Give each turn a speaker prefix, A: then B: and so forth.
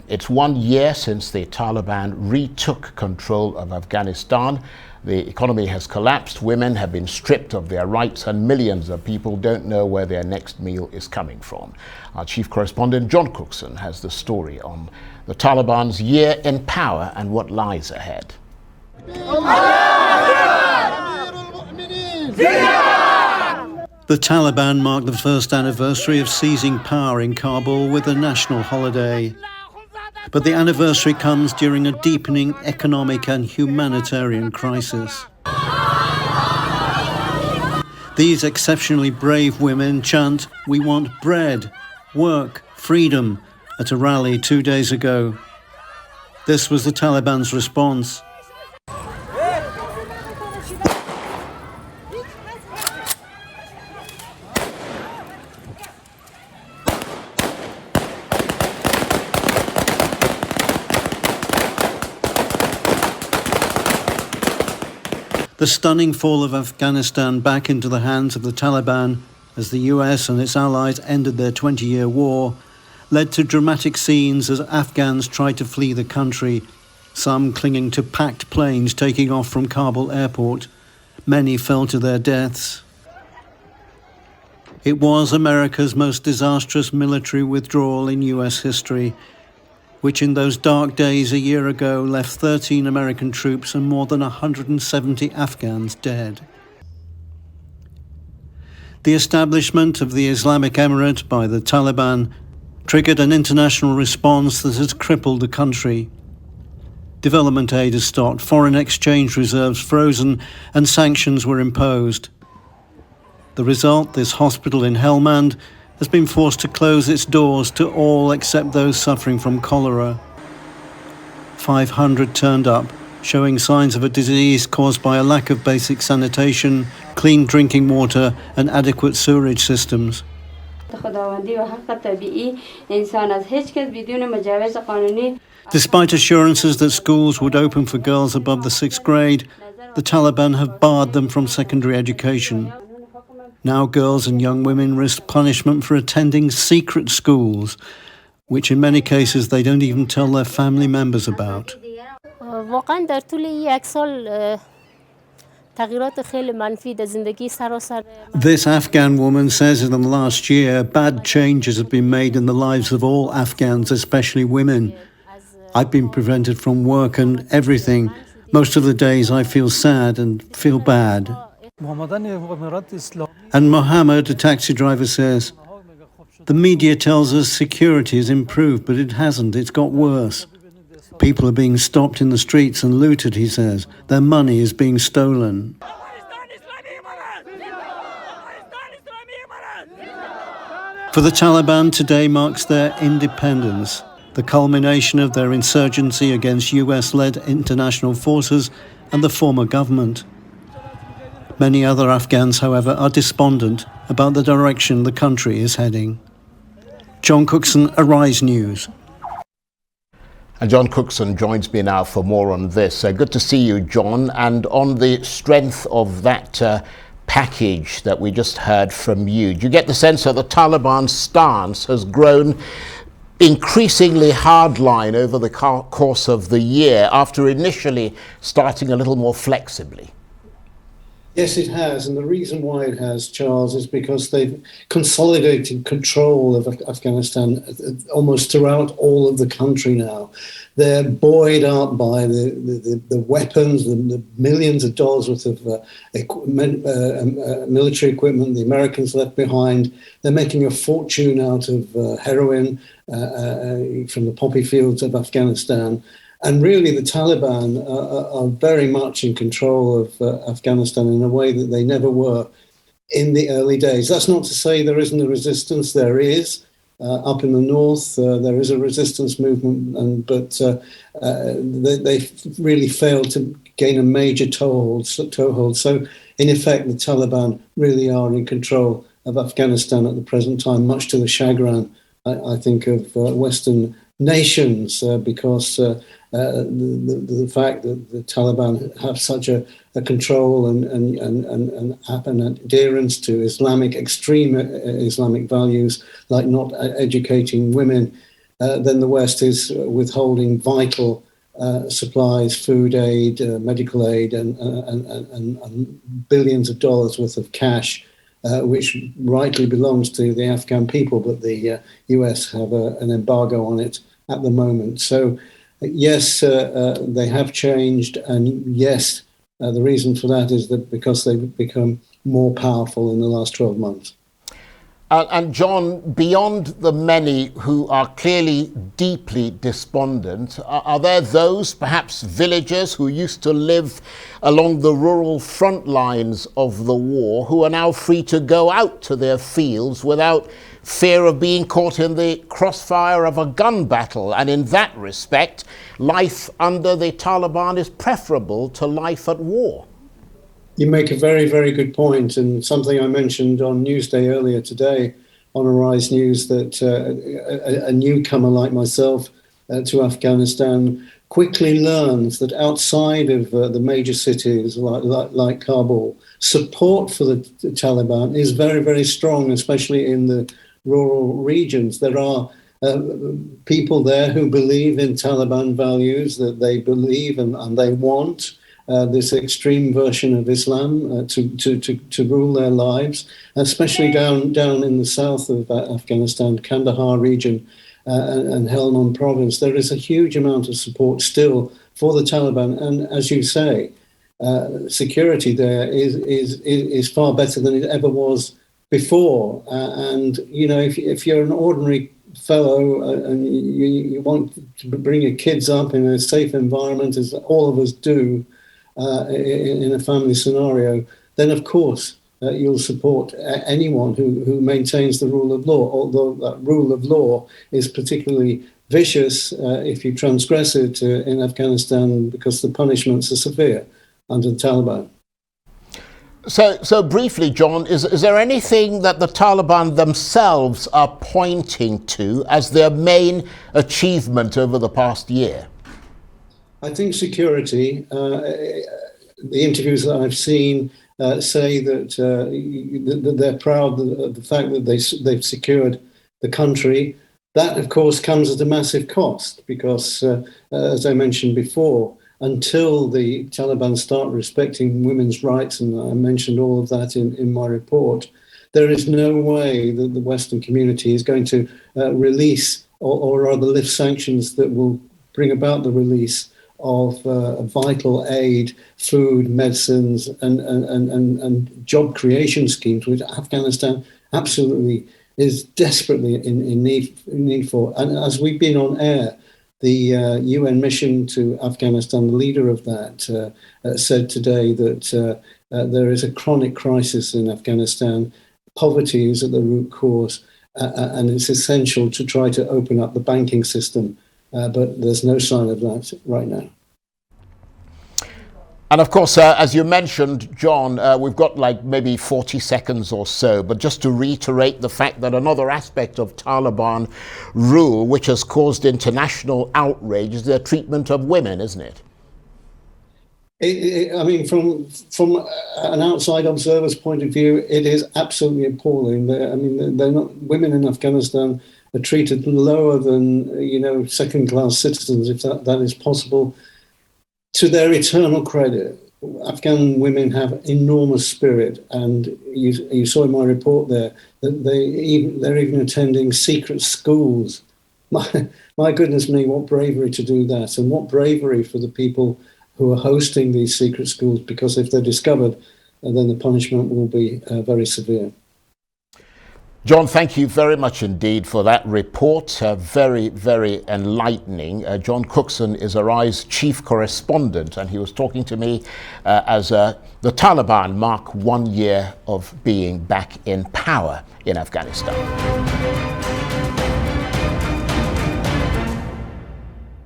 A: It's 1 year since the Taliban retook control of Afghanistan. The economy has collapsed, women have been stripped of their rights, and millions of people don't know where their next meal is coming from. Our chief correspondent, John Cookson, has the story on the Taliban's year in power and what lies ahead.
B: The Taliban marked the first anniversary of seizing power in Kabul with a national holiday. But the anniversary comes during a deepening economic and humanitarian crisis. These exceptionally brave women chant, "We want bread, work, freedom," at a rally 2 days ago. This was the Taliban's response. The stunning fall of Afghanistan back into the hands of the Taliban as the US and its allies ended their 20-year war led to dramatic scenes as Afghans tried to flee the country, some clinging to packed planes taking off from Kabul airport. Many fell to their deaths. It was America's most disastrous military withdrawal in US history, which in those dark days a year ago left 13 American troops and more than 170 Afghans dead. The establishment of the Islamic Emirate by the Taliban triggered an international response that has crippled the country. Development aid has stopped, foreign exchange reserves frozen, and sanctions were imposed. The result, this hospital in Helmand has been forced to close its doors to all except those suffering from cholera. 500 turned up, showing signs of a disease caused by a lack of basic sanitation, clean drinking water and adequate sewerage systems. Despite assurances that schools would open for girls above the 6th grade, the Taliban have barred them from secondary education. Now girls and young women risk punishment for attending secret schools, which in many cases they don't even tell their family members about. This Afghan woman says in the last year, bad changes have been made in the lives of all Afghans, especially women. I've been prevented from work and everything. Most of the days I feel sad and feel bad. And Mohammed, a taxi driver, says, "The media tells us security has improved, but it hasn't. It's got worse. People are being stopped in the streets and looted," he says. "Their money is being stolen." For the Taliban, today marks their independence, the culmination of their insurgency against US-led international forces and the former government. Many other Afghans, however, are despondent about the direction the country is heading. John Cookson, Arise News.
A: And John Cookson joins me now for more on this. Good to see you, John. And on the strength of that package that we just heard from you, do you get the sense that the Taliban's stance has grown increasingly hardline over the course of the year after initially starting a little more flexibly?
C: Yes, it has. And the reason why it has, Charles, is because they've consolidated control of Afghanistan almost throughout all of the country now. They're buoyed up by the weapons, the millions of dollars worth of military equipment the Americans left behind. They're making a fortune out of heroin from the poppy fields of Afghanistan. And really, the Taliban are very much in control of Afghanistan in a way that they never were in the early days. That's not to say there isn't a resistance. There is. Up in the north, there is a resistance movement, but they really failed to gain a major toehold. So, in effect, the Taliban really are in control of Afghanistan at the present time, much to the chagrin, I think, of Western nations, because the fact that the Taliban have such a control and adherence to extreme Islamic values, like not educating women, then the West is withholding vital supplies, food aid, medical aid, and billions of dollars worth of cash, which rightly belongs to the Afghan people, but the US have an embargo on it at the moment. So yes, they have changed, and yes, the reason for that is that because they've become more powerful in the last 12 months.
A: And John, beyond the many who are clearly deeply despondent, are there those, perhaps villagers who used to live along the rural front lines of the war, who are now free to go out to their fields without fear of being caught in the crossfire of a gun battle? And in that respect, life under the Taliban is preferable to life at war.
C: You make a very, very good point, and something I mentioned on Newsday earlier today on Arise News, that a newcomer like myself to Afghanistan quickly learns that outside of the major cities like Kabul, support for the Taliban is very, very strong, especially in the rural regions. There are people there who believe in Taliban values, that they believe and they want this extreme version of Islam to rule their lives, especially down in the south of Afghanistan, Kandahar region and Helmand province. There is a huge amount of support still for the Taliban, and as you say, security there is far better than it ever was before. And you know, if you're an ordinary fellow and you want to bring your kids up in a safe environment, as all of us do, in a family scenario, then of course you'll support anyone who maintains the rule of law, although that rule of law is particularly vicious if you transgress it in Afghanistan, because the punishments are severe under the Taliban.
A: So briefly, John, is there anything that the Taliban themselves are pointing to as their main achievement over the past year?
C: I think security. The interviews that I've seen say that they're proud of the fact that they've secured the country. That, of course, comes at a massive cost because, as I mentioned before, until the Taliban start respecting women's rights, and I mentioned all of that in my report, there is no way that the Western community is going to release or rather lift sanctions that will bring about the release of vital aid, food, medicines, and job creation schemes, which Afghanistan absolutely is desperately in need for. And as we've been on air, the UN mission to Afghanistan, the leader of that, said today that there is a chronic crisis in Afghanistan. Poverty is at the root cause, and it's essential to try to open up the banking system. But there's no sign of that right now.
A: And of course, as you mentioned, John, we've got like maybe 40 seconds or so, but just to reiterate the fact that another aspect of Taliban rule, which has caused international outrage, is their treatment of women, isn't it?
C: I mean, from an outside observer's point of view, it is absolutely appalling. They're not, women in Afghanistan are treated lower than, second-class citizens, if that is possible. To their eternal credit, Afghan women have enormous spirit, and you saw in my report there that they're even attending secret schools. My goodness me, what bravery to do that, and what bravery for the people who are hosting these secret schools, because if they're discovered, then the punishment will be very severe.
A: John, thank you very much indeed for that report. Very, very enlightening. John Cookson is Arise chief correspondent, and he was talking to me as the Taliban mark 1 year of being back in power in Afghanistan.